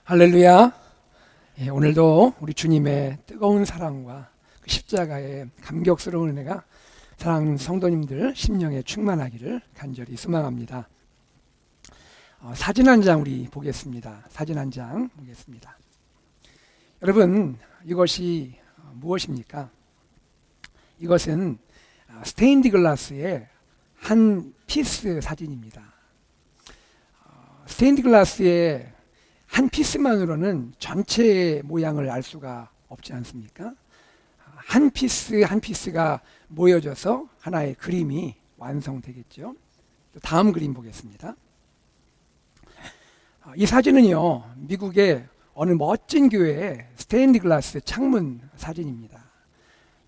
할렐루야. 오늘도 우리 주님의 뜨거운 사랑과 그 십자가의 감격스러운 은혜가 사랑하는 성도님들 심령에 충만하기를 간절히 소망합니다. 사진 한 장 우리 보겠습니다. 사진 한 장 보겠습니다. 여러분, 이것이 무엇입니까? 이것은 스테인드 글라스의 한 피스 사진입니다. 스테인드 글라스의 한 피스만으로는 전체의 모양을 알 수가 없지 않습니까? 한 피스 한 피스가 모여져서 하나의 그림이 완성되겠죠. 다음 그림 보겠습니다. 이 사진은요, 미국의 어느 멋진 교회의 스테인드 글라스 창문 사진입니다.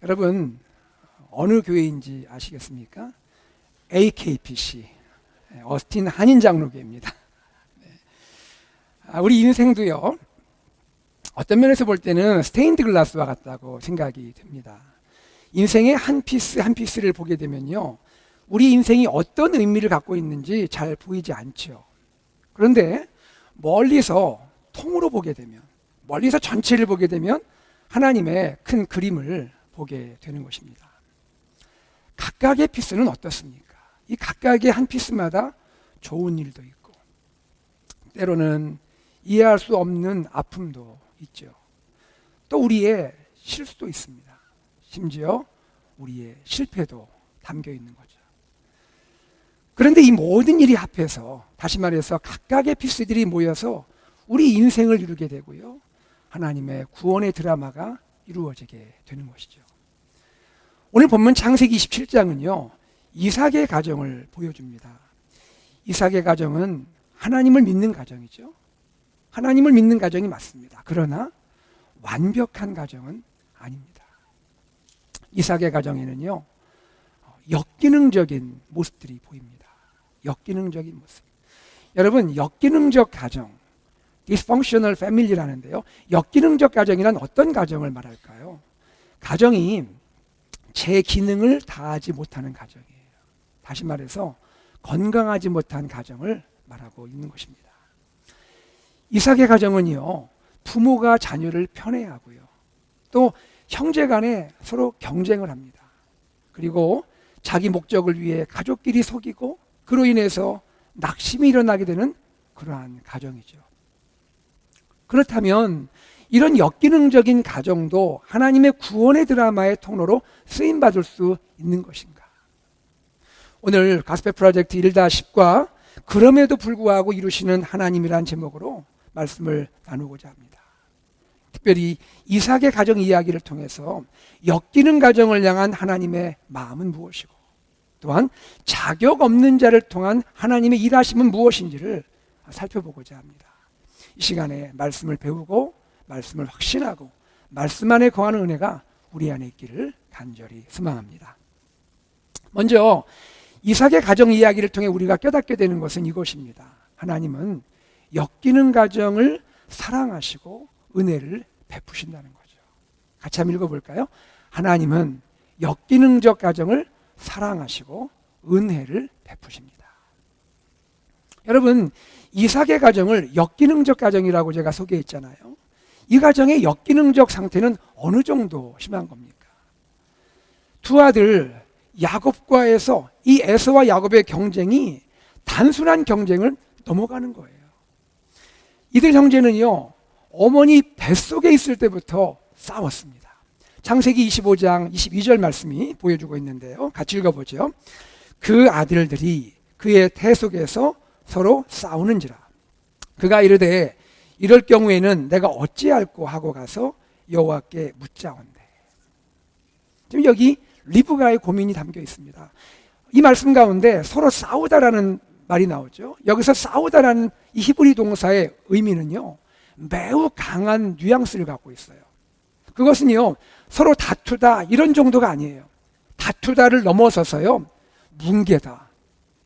여러분, 어느 교회인지 아시겠습니까? AKPC, 어스틴 한인장로교회입니다. 우리 인생도요, 어떤 면에서 볼 때는 스테인드 글라스와 같다고 생각이 됩니다. 인생의 한 피스 한 피스를 보게 되면요, 우리 인생이 어떤 의미를 갖고 있는지 잘 보이지 않죠. 그런데 멀리서 통으로 보게 되면, 멀리서 전체를 보게 되면 하나님의 큰 그림을 보게 되는 것입니다. 각각의 피스는 어떻습니까? 이 각각의 한 피스마다 좋은 일도 있고, 때로는 이해할 수 없는 아픔도 있죠. 또 우리의 실수도 있습니다. 심지어 우리의 실패도 담겨 있는 거죠. 그런데 이 모든 일이 합해서, 다시 말해서 각각의 피스들이 모여서 우리 인생을 이루게 되고요, 하나님의 구원의 드라마가 이루어지게 되는 것이죠. 오늘 본문 창세기 27장은요 이삭의 가정을 보여줍니다. 이삭의 가정은 하나님을 믿는 가정이죠. 하나님을 믿는 가정이 맞습니다. 그러나 완벽한 가정은 아닙니다. 이삭의 가정에는요, 역기능적인 모습들이 보입니다. 역기능적인 모습. 여러분, 역기능적 가정, dysfunctional family라는데요, 역기능적 가정이란 어떤 가정을 말할까요? 가정이 제 기능을 다하지 못하는 가정이에요. 다시 말해서 건강하지 못한 가정을 말하고 있는 것입니다. 이삭의 가정은요, 부모가 자녀를 편애하고요, 또 형제 간에 서로 경쟁을 합니다. 그리고 자기 목적을 위해 가족끼리 속이고, 그로 인해서 낙심이 일어나게 되는 그러한 가정이죠. 그렇다면 이런 역기능적인 가정도 하나님의 구원의 드라마의 통로로 쓰임받을 수 있는 것인가? 오늘 가스펠 프로젝트 1-10과 그럼에도 불구하고 이루시는 하나님이란 제목으로 말씀을 나누고자 합니다. 특별히 이삭의 가정 이야기를 통해서 역기능 가정을 향한 하나님의 마음은 무엇이고, 또한 자격 없는 자를 통한 하나님의 일하심은 무엇인지를 살펴보고자 합니다. 이 시간에 말씀을 배우고 말씀을 확신하고 말씀 안에 거하는 은혜가 우리 안에 있기를 간절히 소망합니다. 먼저 이삭의 가정 이야기를 통해 우리가 깨닫게 되는 것은 이것입니다. 하나님은 역기능 가정을 사랑하시고 은혜를 베푸신다는 거죠. 같이 한번 읽어볼까요? 하나님은 역기능적 가정을 사랑하시고 은혜를 베푸십니다. 여러분, 이삭의 가정을 역기능적 가정이라고 제가 소개했잖아요. 이 가정의 역기능적 상태는 어느 정도 심한 겁니까? 두 아들 야곱과에서 이 에서와 야곱의 경쟁이 단순한 경쟁을 넘어가는 거예요. 이들 형제는요, 어머니 뱃속에 있을 때부터 싸웠습니다. 창세기 25장 22절 말씀이 보여주고 있는데요, 같이 읽어보죠. 그 아들들이 그의 태 속에서 서로 싸우는지라. 그가 이르되 이럴 경우에는 내가 어찌할꼬 하고 가서 여호와께 묻자온대. 지금 여기 리브가의 고민이 담겨 있습니다. 이 말씀 가운데 서로 싸우다라는 말이 나오죠. 여기서 싸우다라는 이 히브리 동사의 의미는요, 매우 강한 뉘앙스를 갖고 있어요. 그것은요, 서로 다투다 이런 정도가 아니에요. 다투다를 넘어서서요, 뭉개다,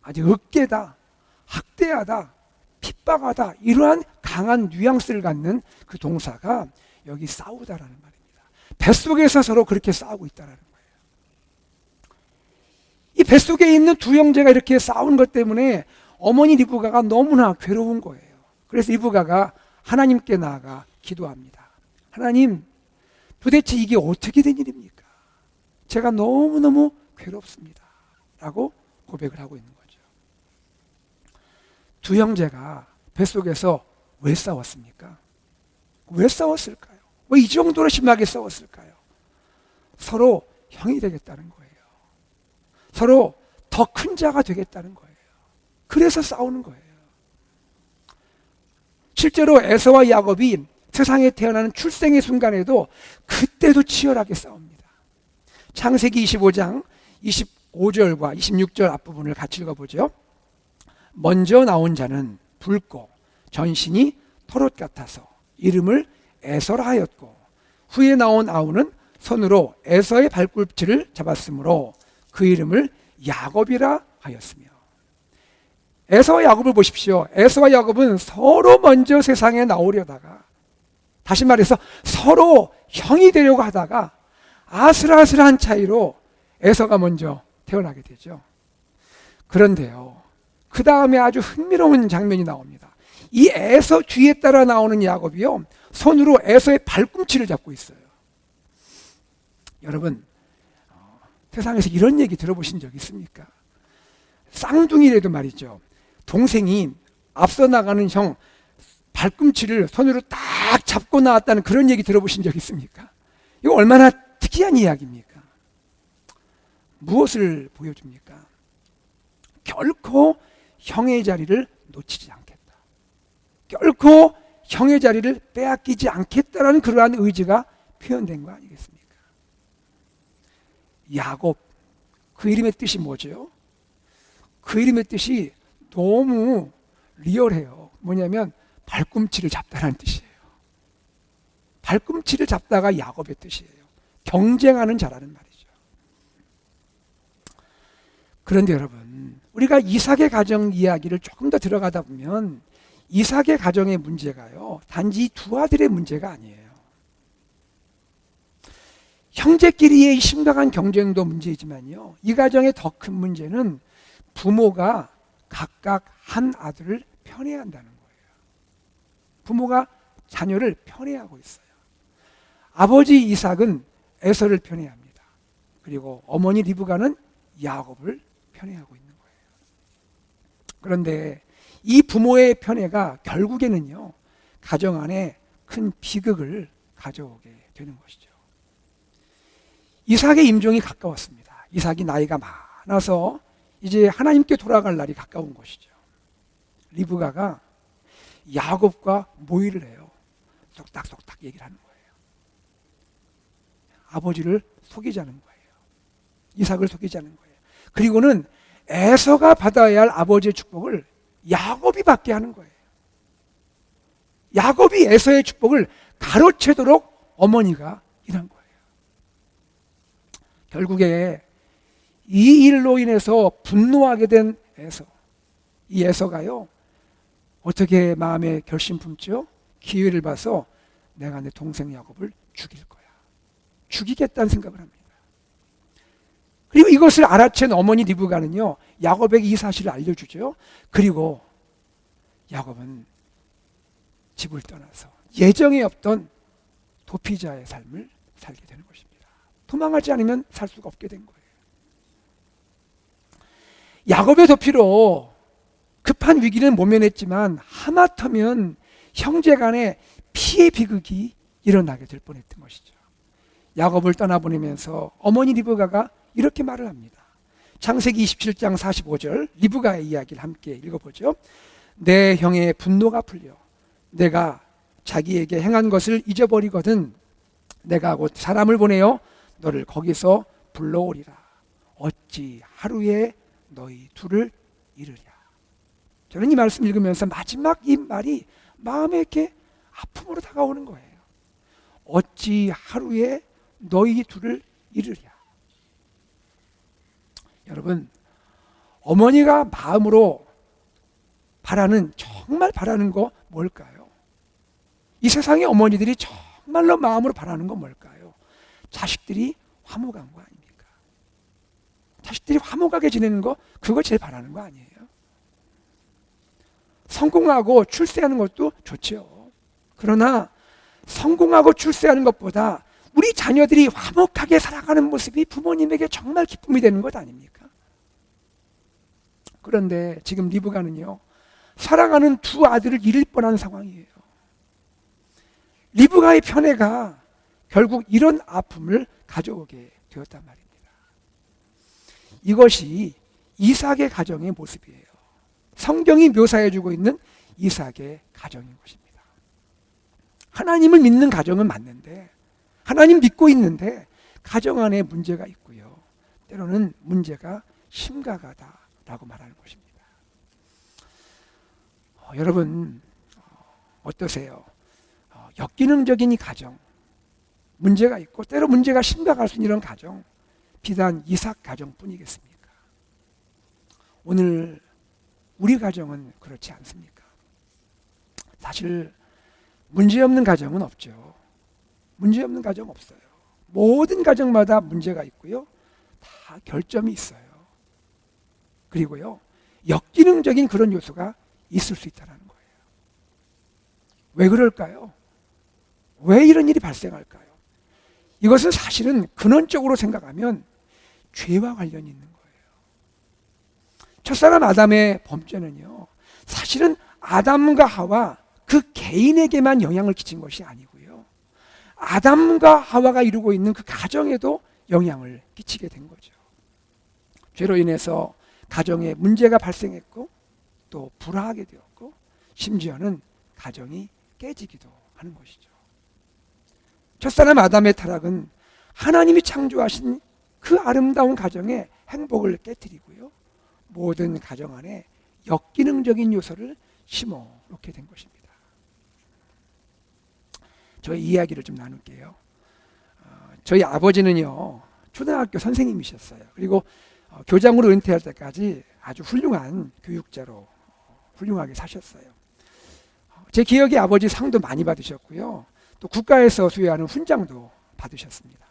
아주 으깨다, 학대하다, 핍박하다, 이러한 강한 뉘앙스를 갖는 그 동사가 여기 싸우다라는 말입니다. 뱃속에서 서로 그렇게 싸우고 있다라는 거예요. 이 뱃속에 있는 두 형제가 이렇게 싸운 것 때문에 어머니 리브가가 너무나 괴로운 거예요. 그래서 리브가가 하나님께 나아가 기도합니다. 하나님, 도대체 이게 어떻게 된 일입니까? 제가 너무너무 괴롭습니다. 라고 고백을 하고 있는 거죠. 두 형제가 뱃속에서 왜 싸웠습니까? 왜 싸웠을까요? 왜 이 정도로 심하게 싸웠을까요? 서로 형이 되겠다는 거예요. 서로 더 큰 자가 되겠다는 거예요. 그래서 싸우는 거예요. 실제로 에서와 야곱이 세상에 태어나는 출생의 순간에도 그때도 치열하게 싸웁니다. 창세기 25장 25절과 26절 앞부분을 같이 읽어보죠. 먼저 나온 자는 붉고 전신이 털옷 같아서 이름을 에서라 하였고, 후에 나온 아우는 손으로 에서의 발꿈치를 잡았으므로 그 이름을 야곱이라 하였으며. 에서와 야곱을 보십시오. 에서와 야곱은 서로 먼저 세상에 나오려다가, 다시 말해서 서로 형이 되려고 하다가 아슬아슬한 차이로 에서가 먼저 태어나게 되죠. 그런데요, 그 다음에 아주 흥미로운 장면이 나옵니다. 이 에서 뒤에 따라 나오는 야곱이요, 손으로 에서의 발꿈치를 잡고 있어요. 여러분, 세상에서 이런 얘기 들어보신 적 있습니까? 쌍둥이라도 말이죠, 동생이 앞서 나가는 형 발꿈치를 손으로 딱 잡고 나왔다는 그런 얘기 들어보신 적 있습니까? 이거 얼마나 특이한 이야기입니까? 무엇을 보여줍니까? 결코 형의 자리를 놓치지 않겠다. 결코 형의 자리를 빼앗기지 않겠다라는 그러한 의지가 표현된 거 아니겠습니까? 야곱, 그 이름의 뜻이 뭐죠? 그 이름의 뜻이 너무 리얼해요. 뭐냐면 발꿈치를 잡다라는 뜻이에요. 발꿈치를 잡다가 야곱의 뜻이에요. 경쟁하는 자라는 말이죠. 그런데 여러분, 우리가 이삭의 가정 이야기를 조금 더 들어가다 보면 이삭의 가정의 문제가요, 단지 두 아들의 문제가 아니에요. 형제끼리의 심각한 경쟁도 문제이지만요, 이 가정의 더 큰 문제는 부모가 각각 한 아들을 편애한다는 거예요. 부모가 자녀를 편애하고 있어요. 아버지 이삭은 에서를 편애합니다. 그리고 어머니 리브가는 야곱을 편애하고 있는 거예요. 그런데 이 부모의 편애가 결국에는요, 가정 안에 큰 비극을 가져오게 되는 것이죠. 이삭의 임종이 가까웠습니다. 이삭이 나이가 많아서 이제 하나님께 돌아갈 날이 가까운 것이죠. 리브가가 야곱과 모의를 해요. 쏙닥쏙닥 얘기를 하는 거예요. 아버지를 속이자는 거예요. 이삭을 속이자는 거예요. 그리고는 에서가 받아야 할 아버지의 축복을 야곱이 받게 하는 거예요. 야곱이 에서의 축복을 가로채도록 어머니가 일한 거예요. 결국에 이 일로 인해서 분노하게 된 에서, 이 에서가요, 어떻게 마음에 결심 품죠? 기회를 봐서 내가 내 동생 야곱을 죽일 거야, 죽이겠다는 생각을 합니다. 그리고 이것을 알아챈 어머니 리브가는요, 야곱에게 이 사실을 알려주죠. 그리고 야곱은 집을 떠나서 예정에 없던 도피자의 삶을 살게 되는 것입니다. 도망하지 않으면 살 수가 없게 된 거예요. 야곱의 도피로 급한 위기는 모면했지만 하마터면 형제 간의 피해 비극이 일어나게 될 뻔했던 것이죠. 야곱을 떠나보내면서 어머니 리브가가 이렇게 말을 합니다. 창세기 27장 45절 리브가의 이야기를 함께 읽어보죠. 내 형의 분노가 풀려 내가 자기에게 행한 것을 잊어버리거든 내가 곧 사람을 보내어 너를 거기서 불러오리라. 어찌 하루에 너희 둘을 잃으랴. 저는 이 말씀 읽으면서 마지막 이 말이 마음에 이렇게 아픔으로 다가오는 거예요. 어찌 하루에 너희 둘을 잃으랴. 여러분, 어머니가 마음으로 바라는, 정말 바라는 거 뭘까요? 이 세상의 어머니들이 정말로 마음으로 바라는 건 뭘까요? 자식들이 화목한 거 아닙니까? 자식들이 화목하게 지내는 거, 그거 제일 바라는 거 아니에요? 성공하고 출세하는 것도 좋죠. 그러나 성공하고 출세하는 것보다 우리 자녀들이 화목하게 살아가는 모습이 부모님에게 정말 기쁨이 되는 것 아닙니까? 그런데 지금 리브가는요, 사랑하는 두 아들을 잃을 뻔한 상황이에요. 리브가의 편애가 결국 이런 아픔을 가져오게 되었단 말입니다. 이것이 이삭의 가정의 모습이에요. 성경이 묘사해주고 있는 이삭의 가정인 것입니다. 하나님을 믿는 가정은 맞는데, 하나님 믿고 있는데 가정 안에 문제가 있고요, 때로는 문제가 심각하다라고 말하는 것입니다. 여러분 어떠세요? 역기능적인 이 가정, 문제가 있고 때로 문제가 심각할 수 있는 이런 가정, 비단 이삭 가정뿐이겠습니까? 오늘 우리 가정은 그렇지 않습니까? 사실 문제 없는 가정은 없죠. 문제 없는 가정 없어요. 모든 가정마다 문제가 있고요, 다 결점이 있어요. 그리고요, 역기능적인 그런 요소가 있을 수 있다는 거예요. 왜 그럴까요? 왜 이런 일이 발생할까요? 이것은 사실은 근원적으로 생각하면 죄와 관련이 있는 거예요. 첫사람 아담의 범죄는요, 사실은 아담과 하와 그 개인에게만 영향을 끼친 것이 아니고요, 아담과 하와가 이루고 있는 그 가정에도 영향을 끼치게 된 거죠. 죄로 인해서 가정에 문제가 발생했고 또 불화하게 되었고 심지어는 가정이 깨지기도 하는 것이죠. 첫사람 아담의 타락은 하나님이 창조하신 그 아름다운 가정의 행복을 깨뜨리고요, 모든 가정 안에 역기능적인 요소를 심어 놓게 된 것입니다. 저희 이야기를 좀 나눌게요. 저희 아버지는요, 초등학교 선생님이셨어요. 그리고 교장으로 은퇴할 때까지 아주 훌륭한 교육자로 훌륭하게 사셨어요. 제 기억에 아버지 상도 많이 받으셨고요, 또 국가에서 수여하는 훈장도 받으셨습니다.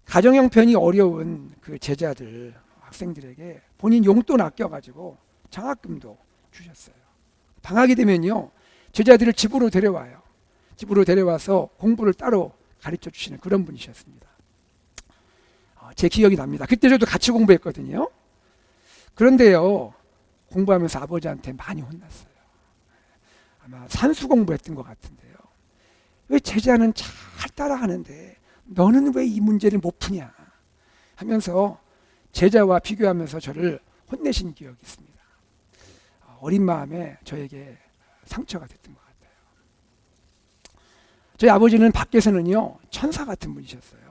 가정 형편이 어려운 그 제자들, 학생들에게 본인 용돈 아껴가지고 장학금도 주셨어요. 방학이 되면요, 제자들을 집으로 데려와요. 집으로 데려와서 공부를 따로 가르쳐 주시는 그런 분이셨습니다. 제 기억이 납니다. 그때 저도 같이 공부했거든요. 그런데요, 공부하면서 아버지한테 많이 혼났어요. 아마 산수 공부했던 것 같은데요. 왜 제자는 잘 따라하는데 너는 왜 이 문제를 못 푸냐 하면서 제자와 비교하면서 저를 혼내신 기억이 있습니다. 어린 마음에 저에게 상처가 됐던 것 같아요. 저희 아버지는 밖에서는요, 천사 같은 분이셨어요.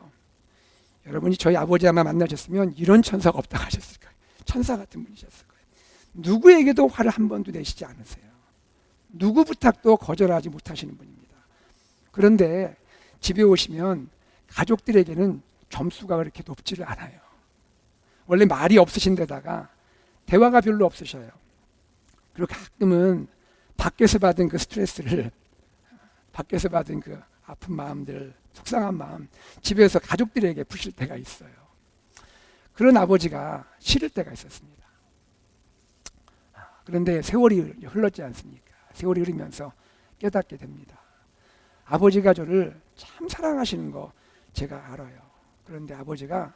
여러분이 저희 아버지 아마 만나셨으면 이런 천사가 없다고 하셨을 거예요. 천사 같은 분이셨을 거예요. 누구에게도 화를 한 번도 내시지 않으세요. 누구 부탁도 거절하지 못하시는 분입니다. 그런데 집에 오시면 가족들에게는 점수가 그렇게 높지를 않아요. 원래 말이 없으신 데다가 대화가 별로 없으셔요. 그리고 가끔은 밖에서 받은 그 스트레스를, 밖에서 받은 그 아픈 마음들, 속상한 마음 집에서 가족들에게 푸실 때가 있어요. 그런 아버지가 싫을 때가 있었습니다. 그런데 세월이 흘렀지 않습니까? 세월이 흐르면서 깨닫게 됩니다. 아버지가 저를 참 사랑하시는 거 제가 알아요. 그런데 아버지가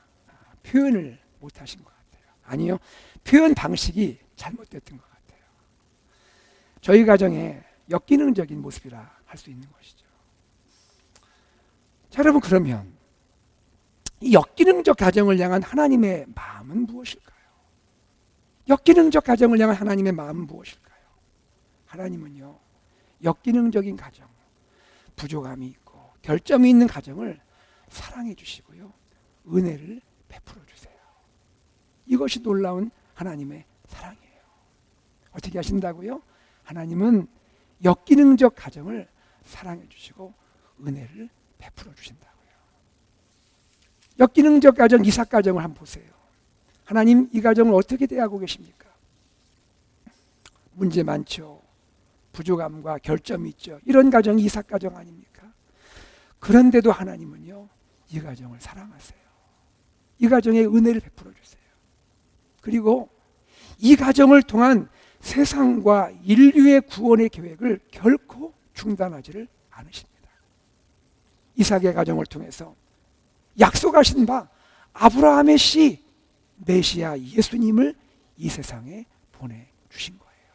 표현을 못하신 것 같아요. 아니요, 표현 방식이 잘못됐던 것 같아요. 저희 가정에 역기능적인 모습이라 할 수 있는 것이죠. 자, 여러분, 그러면 이 역기능적 가정을 향한 하나님의 마음은 무엇일까요? 역기능적 가정을 향한 하나님의 마음은 무엇일까요? 하나님은요, 역기능적인 가정, 부족함이 있고 결점이 있는 가정을 사랑해 주시고요, 은혜를 베풀어 주세요. 이것이 놀라운 하나님의 사랑이에요. 어떻게 하신다고요? 하나님은 역기능적 가정을 사랑해 주시고 은혜를 베풀어 주신다고요. 역기능적 가정, 이삭 가정을 한번 보세요. 하나님 이 가정을 어떻게 대하고 계십니까? 문제 많죠. 부족함과 결점이 있죠. 이런 가정이 이삭 가정 아닙니까? 그런데도 하나님은요, 이 가정을 사랑하세요. 이 가정에 은혜를 베풀어 주세요. 그리고 이 가정을 통한 세상과 인류의 구원의 계획을 결코 중단하지를 않으십니다. 이삭의 가정을 통해서 약속하신 바 아브라함의 씨 메시아 예수님을 이 세상에 보내주신 거예요.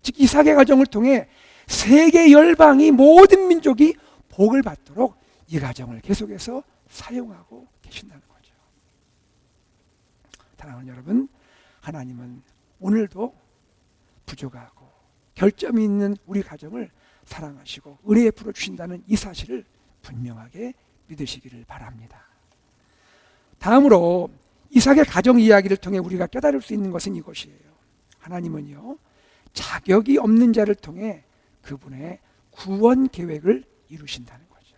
즉 이삭의 가정을 통해 세계 열방이 모든 민족이 복을 받도록 이 가정을 계속해서 사용하고 계신다는 거죠. 사랑하는 여러분, 하나님은 오늘도 부족하고 결점이 있는 우리 가정을 사랑하시고 은혜에 풀어주신다는 이 사실을 분명하게 믿으시기를 바랍니다. 다음으로 이삭의 가정 이야기를 통해 우리가 깨달을 수 있는 것은 이것이에요. 하나님은요, 자격이 없는 자를 통해 그분의 구원 계획을 이루신다는 거죠.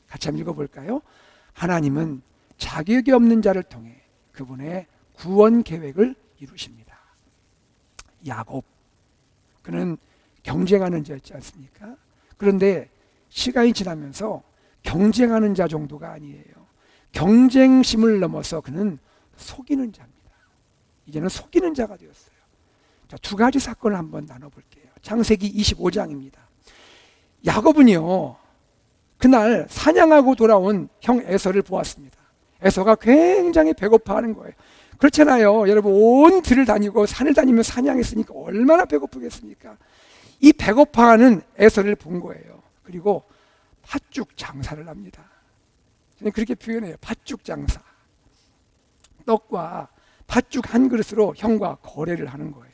같이 한번 읽어볼까요? 하나님은 자격이 없는 자를 통해 그분의 구원 계획을 이루십니다. 야곱, 그는 경쟁하는 자였지 않습니까? 그런데 시간이 지나면서 경쟁하는 자 정도가 아니에요. 경쟁심을 넘어서 그는 속이는 자입니다. 이제는 속이는 자가 되었어요. 자, 두 가지 사건을 한번 나눠볼게요. 창세기 25장입니다. 야곱은요, 그날 사냥하고 돌아온 형 에서를 보았습니다. 에서가 굉장히 배고파하는 거예요. 그렇잖아요. 여러분, 온 들을 다니고 산을 다니며 사냥했으니까 얼마나 배고프겠습니까? 이 배고파하는 에서를 본 거예요. 그리고 팥죽 장사를 합니다. 저는 그렇게 표현해요. 팥죽 장사. 떡과 팥죽 한 그릇으로 형과 거래를 하는 거예요.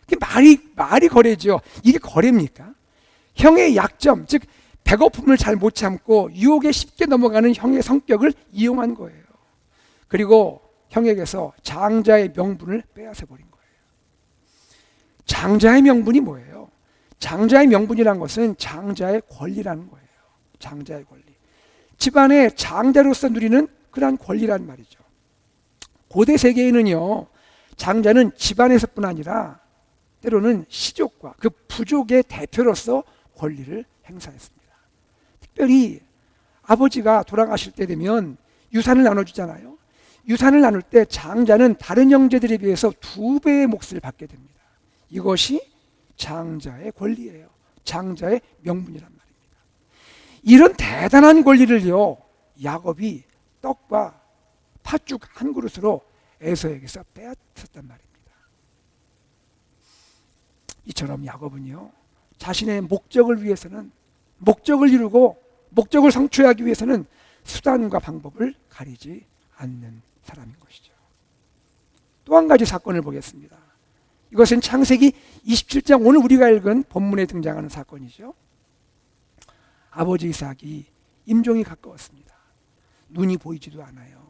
이게 말이 거래죠. 이게 거래입니까? 형의 약점, 즉 배고픔을 잘 못 참고 유혹에 쉽게 넘어가는 형의 성격을 이용한 거예요. 그리고 형에게서 장자의 명분을 빼앗아 버린 거예요. 장자의 명분이 뭐예요? 장자의 명분이란 것은 장자의 권리라는 거예요. 장자의 권리. 집안의 장자로서 누리는 그러한 권리란 말이죠. 고대 세계에는요, 장자는 집안에서뿐 아니라 때로는 시족과 그 부족의 대표로서 권리를 행사했습니다. 특별히 아버지가 돌아가실 때 되면 유산을 나눠주잖아요. 유산을 나눌 때 장자는 다른 형제들에 비해서 2배의 몫을 받게 됩니다. 이것이 장자의 권리예요. 장자의 명분이란 말입니다. 이런 대단한 권리를요, 야곱이 떡과 팥죽 한 그릇으로 에서에게서 빼앗았단 말입니다. 이처럼 야곱은요, 자신의 목적을 위해서는, 목적을 이루고 목적을 성취하기 위해서는 수단과 방법을 가리지 않는 사람인 것이죠. 또 한 가지 사건을 보겠습니다. 이것은 창세기 27장, 오늘 우리가 읽은 본문에 등장하는 사건이죠. 아버지 이삭이 임종이 가까웠습니다. 눈이 보이지도 않아요.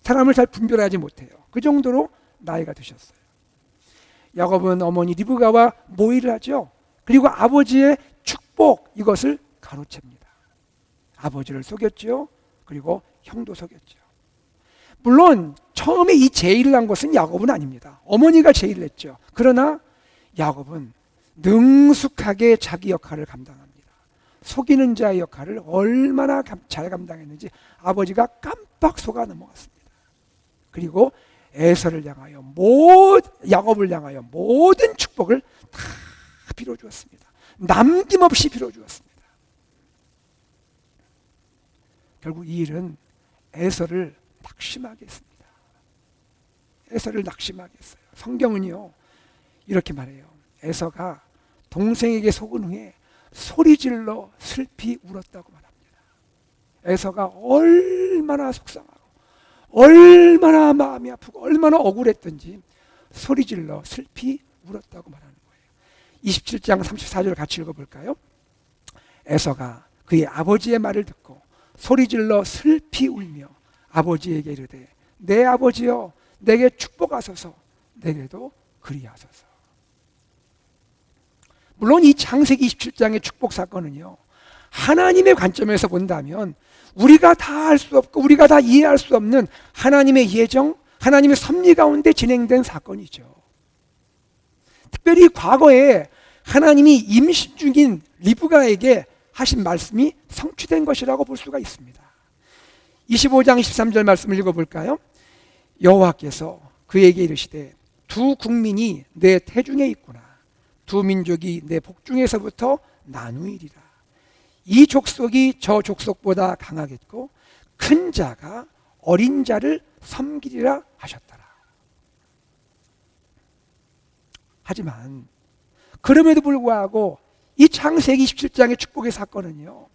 사람을 잘 분별하지 못해요. 그 정도로 나이가 드셨어요. 야곱은 어머니 리브가와 모의를 하죠. 그리고 아버지의 축복, 이것을 가로챕니다. 아버지를 속였죠. 그리고 형도 속였죠. 물론 처음에 이 제의를 한 것은 야곱은 아닙니다. 어머니가 제의를 했죠. 그러나 야곱은 능숙하게 자기 역할을 감당합니다. 속이는 자의 역할을 얼마나 잘 감당했는지 아버지가 깜빡 속아 넘어갔습니다. 그리고 에서를 향하여, 야곱을 향하여 모든 축복을 다 빌어주었습니다. 남김없이 빌어주었습니다. 결국 이 일은 에서를 낙심하게 했습니다. 에서를 낙심하게 했어요. 성경은요, 이렇게 말해요. 에서가 동생에게 속은 후에 소리질러 슬피 울었다고 말합니다. 에서가 얼마나 속상하고 얼마나 마음이 아프고 얼마나 억울했던지 소리질러 슬피 울었다고 말하는 거예요. 27장 34절 같이 읽어볼까요? 에서가 그의 아버지의 말을 듣고 소리질러 슬피 울며 아버지에게 이르되 내 아버지여 내게 축복하소서, 내게도 그리하소서. 물론 이 창세기 27장의 축복 사건은요, 하나님의 관점에서 본다면 우리가 다 알 수 없고 우리가 다 이해할 수 없는 하나님의 예정, 하나님의 섭리 가운데 진행된 사건이죠. 특별히 과거에 하나님이 임신 중인 리브가에게 하신 말씀이 성취된 것이라고 볼 수가 있습니다. 25장 23절 말씀을 읽어볼까요? 여호와께서 그에게 이르시되 두 국민이 내 태중에 있구나. 두 민족이 내 복중에서부터 나누이리라. 이 족속이 저 족속보다 강하겠고 큰 자가 어린 자를 섬기리라 하셨더라. 하지만 그럼에도 불구하고 이 창세기 27장의 축복의 사건은요,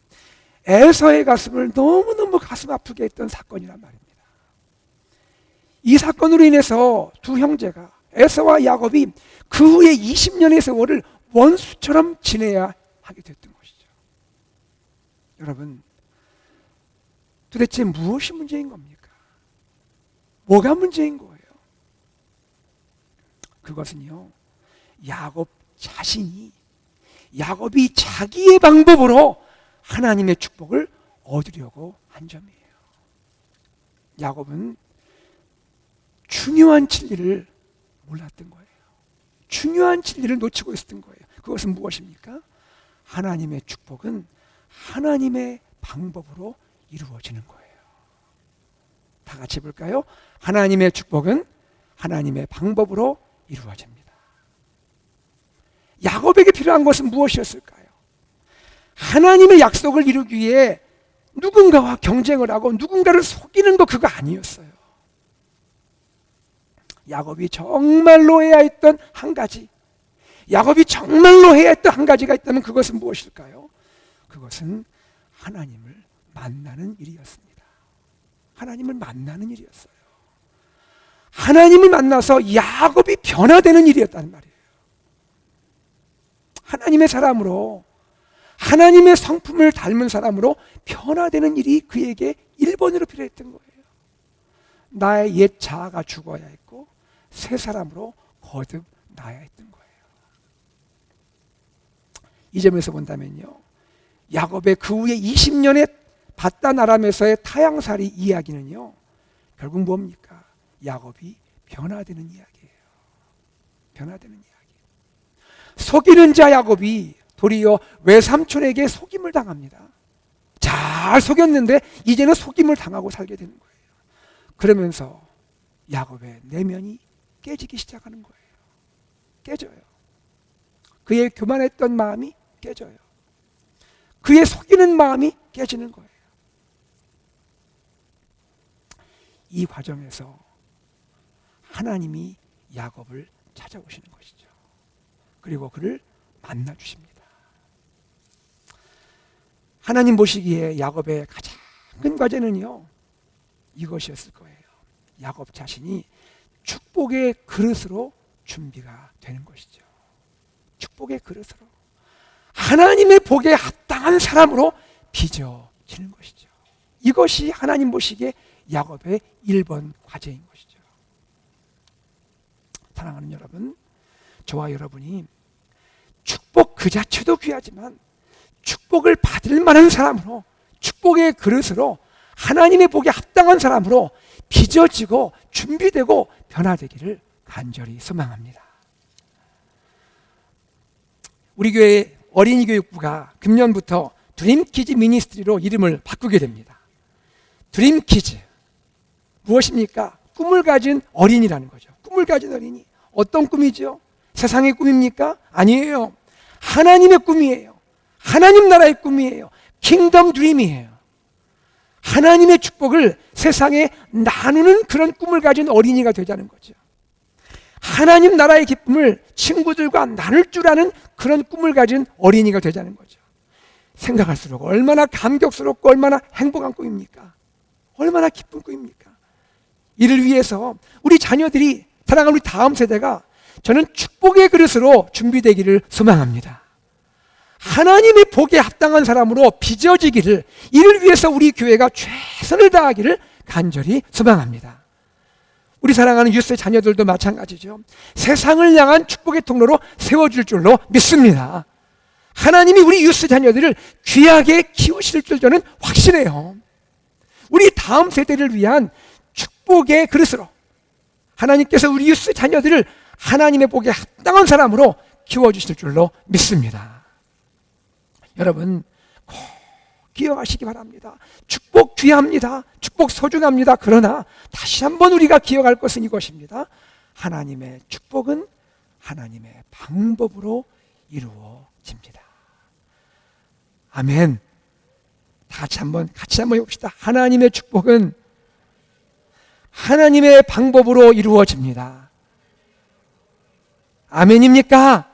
에서의 가슴을 너무너무 가슴 아프게 했던 사건이란 말입니다. 이 사건으로 인해서 두 형제가, 에서와 야곱이 그 후에 20년의 세월을 원수처럼 지내야 하게 됐던 것이죠. 여러분, 도대체 무엇이 문제인 겁니까? 뭐가 문제인 거예요? 그것은요, 야곱이 자기의 방법으로 하나님의 축복을 얻으려고 한 점이에요. 야곱은 중요한 진리를 몰랐던 거예요. 중요한 진리를 놓치고 있었던 거예요. 그것은 무엇입니까? 하나님의 축복은 하나님의 방법으로 이루어지는 거예요. 다 같이 볼까요? 하나님의 축복은 하나님의 방법으로 이루어집니다. 야곱에게 필요한 것은 무엇이었을까요? 하나님의 약속을 이루기 위해 누군가와 경쟁을 하고 누군가를 속이는 거, 그거 아니었어요. 야곱이 정말로 해야 했던 한 가지, 야곱이 정말로 해야 했던 한 가지가 있다면 그것은 무엇일까요? 그것은 하나님을 만나는 일이었습니다. 하나님을 만나는 일이었어요. 하나님을 만나서 야곱이 변화되는 일이었단 말이에요. 하나님의 사람으로, 하나님의 성품을 닮은 사람으로 변화되는 일이 그에게 1번으로 필요했던 거예요. 나의 옛 자아가 죽어야 했고 새 사람으로 거듭 나야 했던 거예요. 이 점에서 본다면요, 야곱의 그 후에 20년의 바단 아람에서의 타향살이 이야기는요, 결국 뭡니까? 야곱이 변화되는 이야기예요. 변화되는 이야기. 속이는 자 야곱이 도리어 외삼촌에게 속임을 당합니다. 잘 속였는데 이제는 속임을 당하고 살게 되는 거예요. 그러면서 야곱의 내면이 깨지기 시작하는 거예요. 깨져요. 그의 교만했던 마음이 깨져요. 그의 속이는 마음이 깨지는 거예요. 이 과정에서 하나님이 야곱을 찾아오시는 것이죠. 그리고 그를 만나 주십니다. 하나님 보시기에 야곱의 가장 큰 과제는요, 이것이었을 거예요. 야곱 자신이 축복의 그릇으로 준비가 되는 것이죠. 축복의 그릇으로, 하나님의 복에 합당한 사람으로 빚어지는 것이죠. 이것이 하나님 보시기에 야곱의 1번 과제인 것이죠. 사랑하는 여러분, 저와 여러분이 축복 그 자체도 귀하지만 축복을 받을 만한 사람으로, 축복의 그릇으로, 하나님의 복에 합당한 사람으로 빚어지고 준비되고 변화되기를 간절히 소망합니다. 우리 교회 어린이 교육부가 금년부터 드림키즈 미니스트리로 이름을 바꾸게 됩니다. 드림키즈, 무엇입니까? 꿈을 가진 어린이라는 거죠. 꿈을 가진 어린이. 어떤 꿈이죠? 세상의 꿈입니까? 아니에요. 하나님의 꿈이에요. 하나님 나라의 꿈이에요. 킹덤 드림이에요. 하나님의 축복을 세상에 나누는 그런 꿈을 가진 어린이가 되자는 거죠. 하나님 나라의 기쁨을 친구들과 나눌 줄 아는 그런 꿈을 가진 어린이가 되자는 거죠. 생각할수록 얼마나 감격스럽고 얼마나 행복한 꿈입니까? 얼마나 기쁜 꿈입니까? 이를 위해서 우리 자녀들이, 사랑하는 우리 다음 세대가 저는 축복의 그릇으로 준비되기를 소망합니다. 하나님의 복에 합당한 사람으로 빚어지기를, 이를 위해서 우리 교회가 최선을 다하기를 간절히 소망합니다. 우리 사랑하는 유세 자녀들도 마찬가지죠. 세상을 향한 축복의 통로로 세워줄 줄로 믿습니다. 하나님이 우리 유세 자녀들을 귀하게 키우실 줄 저는 확신해요. 우리 다음 세대를 위한 축복의 그릇으로 하나님께서 우리 유세 자녀들을 하나님의 복에 합당한 사람으로 키워주실 줄로 믿습니다. 여러분, 꼭 기억하시기 바랍니다. 축복 귀합니다. 축복 소중합니다. 그러나 다시 한번 우리가 기억할 것은 이것입니다. 하나님의 축복은 하나님의 방법으로 이루어집니다. 아멘. 다 같이 한번 해봅시다. 하나님의 축복은 하나님의 방법으로 이루어집니다. 아멘입니까?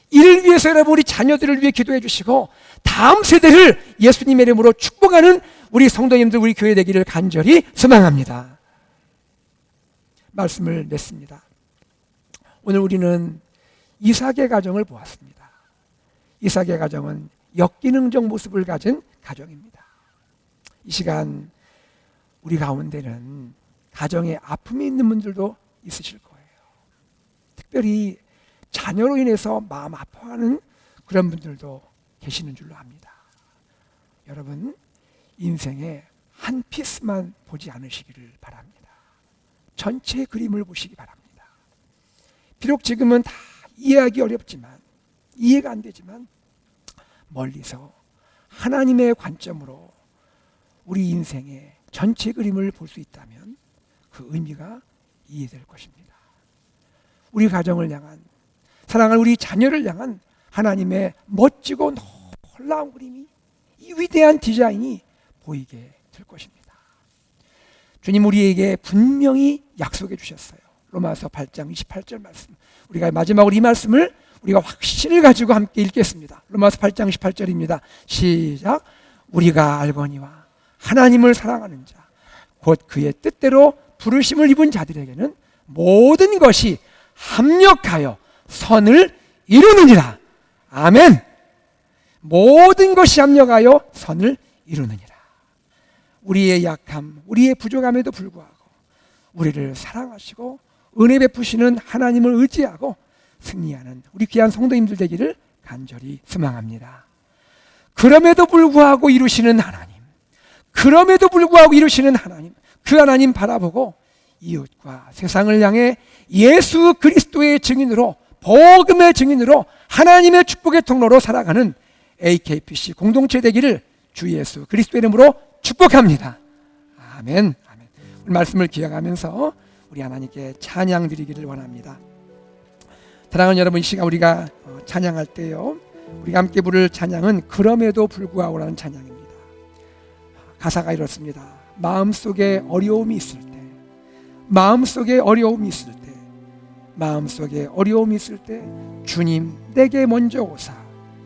이를 위해서 여러분 우리 자녀들을 위해 기도해 주시고 다음 세대를 예수님의 이름으로 축복하는 우리 성도님들, 우리 교회 되기를 간절히 소망합니다. 말씀을 맺습니다. 오늘 우리는 이삭의 가정을 보았습니다. 이삭의 가정은 역기능적 모습을 가진 가정입니다. 이 시간 우리 가운데는 가정에 아픔이 있는 분들도 있으실 거예요. 특별히 자녀로 인해서 마음 아파하는 그런 분들도 계시는 줄로 압니다. 여러분, 인생의 한 피스만 보지 않으시기를 바랍니다. 전체 그림을 보시기 바랍니다. 비록 지금은 다 이해하기 어렵지만, 이해가 안 되지만 멀리서 하나님의 관점으로 우리 인생의 전체 그림을 볼 수 있다면 그 의미가 이해될 것입니다. 우리 가정을 향한, 사랑하는 우리 자녀를 향한 하나님의 멋지고 놀라운 그림이, 이 위대한 디자인이 보이게 될 것입니다. 주님 우리에게 분명히 약속해 주셨어요. 로마서 8장 28절 말씀, 우리가 마지막으로 이 말씀을 우리가 확신을 가지고 함께 읽겠습니다. 로마서 8장 28절입니다. 시작. 우리가 알거니와 하나님을 사랑하는 자 곧 그의 뜻대로 부르심을 입은 자들에게는 모든 것이 합력하여 선을 이루느니라. 아멘. 모든 것이 합력하여 선을 이루느니라. 우리의 약함, 우리의 부족함에도 불구하고 우리를 사랑하시고 은혜 베푸시는 하나님을 의지하고 승리하는 우리 귀한 성도님들 되기를 간절히 소망합니다. 그럼에도 불구하고 이루시는 하나님, 그럼에도 불구하고 이루시는 하나님, 그 하나님 바라보고 이웃과 세상을 향해 예수 그리스도의 증인으로, 복음의 증인으로, 하나님의 축복의 통로로 살아가는 AKPC 공동체 되기를 주 예수 그리스도의 이름으로 축복합니다. 아멘. 아멘. 오늘 말씀을 기억하면서 우리 하나님께 찬양 드리기를 원합니다. 사랑하는 여러분, 이 시간 우리가 찬양할 때요, 우리가 함께 부를 찬양은 그럼에도 불구하고라는 찬양입니다. 가사가 이렇습니다. 마음속에 어려움이 있을 때, 마음속에 어려움이 있을 때, 마음속에 어려움이 있을 때 주님 내게 먼저 오사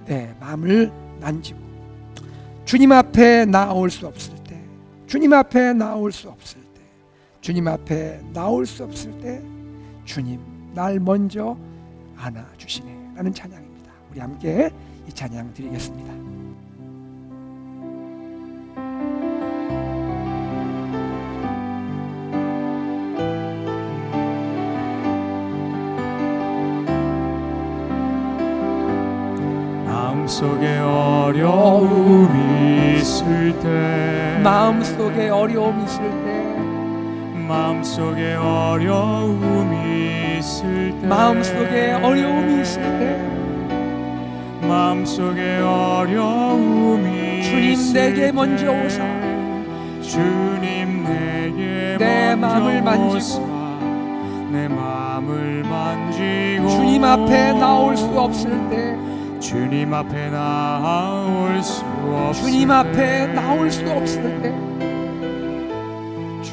내 마음을 만지고, 주님 앞에 나올 수 없을 때, 주님 앞에 나올 수 없을 때, 주님 앞에 나올 수 없을 때 주님 날 먼저 안아주시네 라는 찬양입니다. 우리 함께 이 찬양 드리겠습니다. 마음속에 어려움이 있을 때, 마음속에 어려움이 있을 때, 마음속에 어려움이 있을 때, 마음속에 어려움이 있을 때 마음속에 어려움이 주님 있을 내게 때, 먼저 오사 주님 내게 내 먼저 마음을 만지고, 오사 내 마음을 만지고, 주님 앞에 나올 수 없을 때, 주님 앞에 나올 수 없을 주님 때, 앞에 나올 수 없을 때,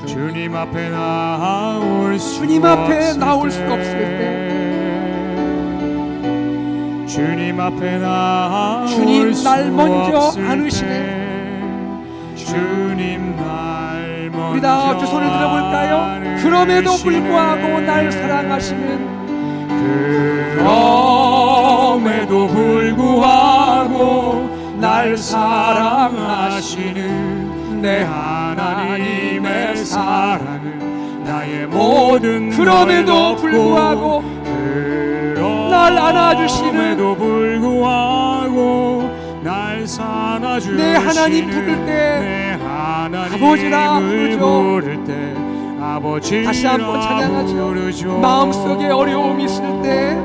주님 앞에 나올 수 주님 앞에 없을 나올 수 때, 없을 때 주님 앞에 나올 주님 수 날 먼저 없을 안으시네. 때, 주님 날 먼저 우리 다 두 손을 들어볼까요? 그럼에도 불구하고 날 사랑하시는, 그럼에도 불구하고 날 사랑하시는 내 하나님의 사랑은 나의 모든 그럼에도 불구하고 날 안아주시는, 그럼에도 불구하고 날 안아주시는 내 하나님 부를 때, 내 하나님을 아버지라 부르죠. 부를 때 아버지라 다시 한번 찬양하죠. 부르죠. 마음속에 어려움이 있을 때,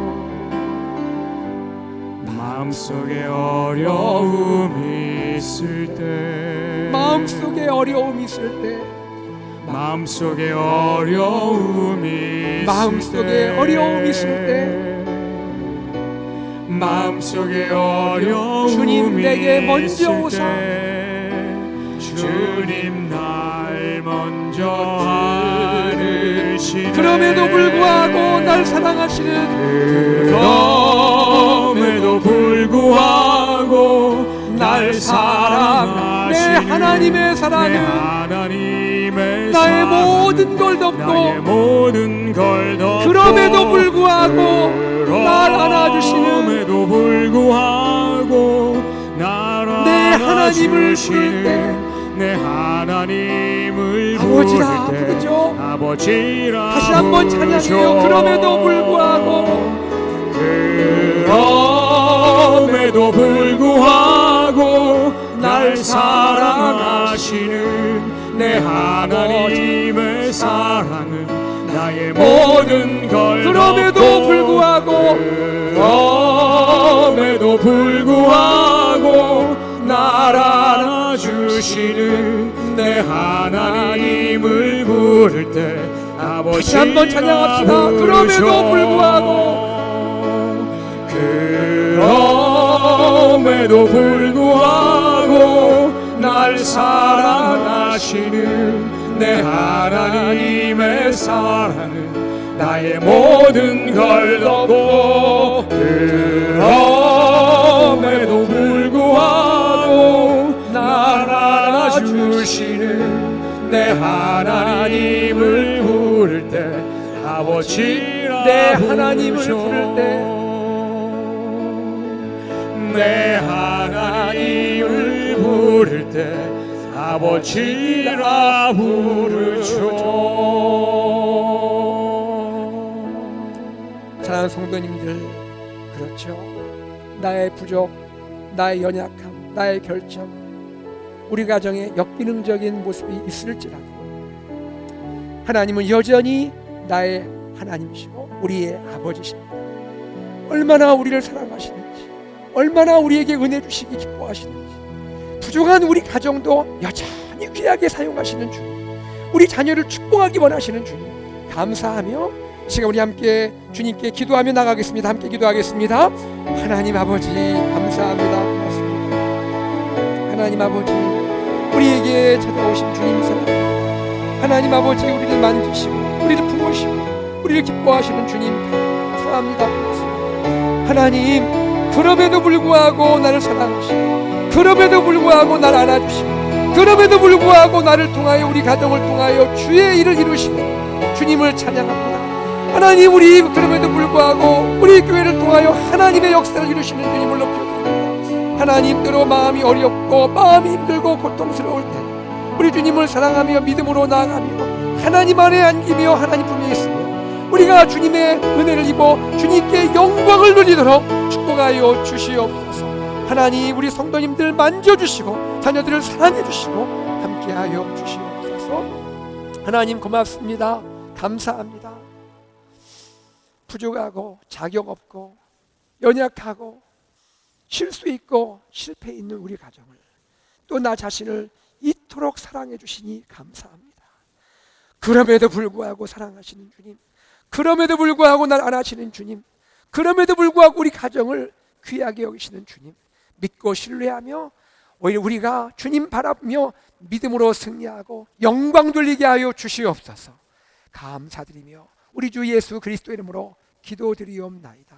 마음속에 어려움이 있을 때, 마음속에 어려움이 있을 때, 마음속에 어려움이 있을 마음속에 때, 어려움이 있을 때, 마음속에 어려움이 주님 내게 먼저 있을 오사 때 주님 날 먼저 안으시네. 그럼에도 불구하고 날 사랑하시는 그럼에도 불구하고 날 사랑하시는 내 하나님의 사랑은 내 하나님의 나의 사랑은 모든 걸 나의 덮고 모든 걸 덮고 그럼에도 불구하고 날 안아주시는 그럼에도 불구하고 날 내 하나님을 부를 안아주시는 때 내 하나님을 아버지라 부를 때 부르죠. 아버지라 다시 한번 찬양해요. 부르죠. 그럼에도 불구하고 그럼에도 불구하고 날 사랑하시는 내 하나님의 사랑은 나의 모든 걸 그럼에도 덮고 불구하고 그럼에도 불구하고 날 안아주시는 내 하나님을 부를 때 다시 한번 찬양합시다. 그럼에도 불구하고 그럼에도 불구하고 날 사랑하시는 내 하나님의 사랑은 나의 모든 걸 덮고 그럼에도 불구하고 날 안아주시는 내 하나님을 부를 때 아버지라 내 하나님을 부르죠. 부를 때 내 하나님을 부를 때 아버지라 부르죠. 사랑하는 성도님들, 그렇죠. 나의 부족, 나의 연약함, 나의 결점, 우리 가정에 역기능적인 모습이 있을지라도 하나님은 여전히 나의 하나님이시고 우리의 아버지십니다. 얼마나 우리를 사랑하시는지, 얼마나 우리에게 은혜 주시기 기뻐하시는지, 부족한 우리 가정도 여전히 귀하게 사용하시는 주님, 우리 자녀를 축복하기 원하시는 주님 감사하며 이 시간 우리 함께 주님께 기도하며 나가겠습니다. 함께 기도하겠습니다. 하나님 아버지 감사합니다. 고맙습니다. 하나님 아버지, 우리에게 찾아오신 주님 사랑, 하나님 아버지 우리를 만지시고 우리를 품으시고 우리를 기뻐하시는 주님 감사합니다. 고맙습니다. 하나님, 그럼에도 불구하고 나를 사랑하시고 그럼에도 불구하고 나를 안아주시고 그럼에도 불구하고 나를 통하여 우리 가정을 통하여 주의 일을 이루시는 주님을 찬양합니다. 하나님, 우리 그럼에도 불구하고 우리 교회를 통하여 하나님의 역사를 이루시는 주님을 높여드립니다. 하나님, 때로 마음이 어렵고 마음이 힘들고 고통스러울 때 우리 주님을 사랑하며 믿음으로 나아가며 하나님 안에 안기며 하나님 품에 있으며 우리가 주님의 은혜를 입어 주님께 영광을 돌리도록 축복하여 주시옵소서. 하나님, 우리 성도님들 만져주시고 자녀들을 사랑해 주시고 함께하여 주시옵소서. 하나님 고맙습니다. 감사합니다. 부족하고 자격 없고 연약하고 실수 있고 실패 있는 우리 가정을 또 나 자신을 이토록 사랑해 주시니 감사합니다. 그럼에도 불구하고 사랑하시는 주님, 그럼에도 불구하고 날 안아주시는 주님, 그럼에도 불구하고 우리 가정을 귀하게 여기시는 주님 믿고 신뢰하며 오히려 우리가 주님 바라보며 믿음으로 승리하고 영광 돌리게 하여 주시옵소서. 감사드리며 우리 주 예수 그리스도 이름으로 기도드리옵나이다.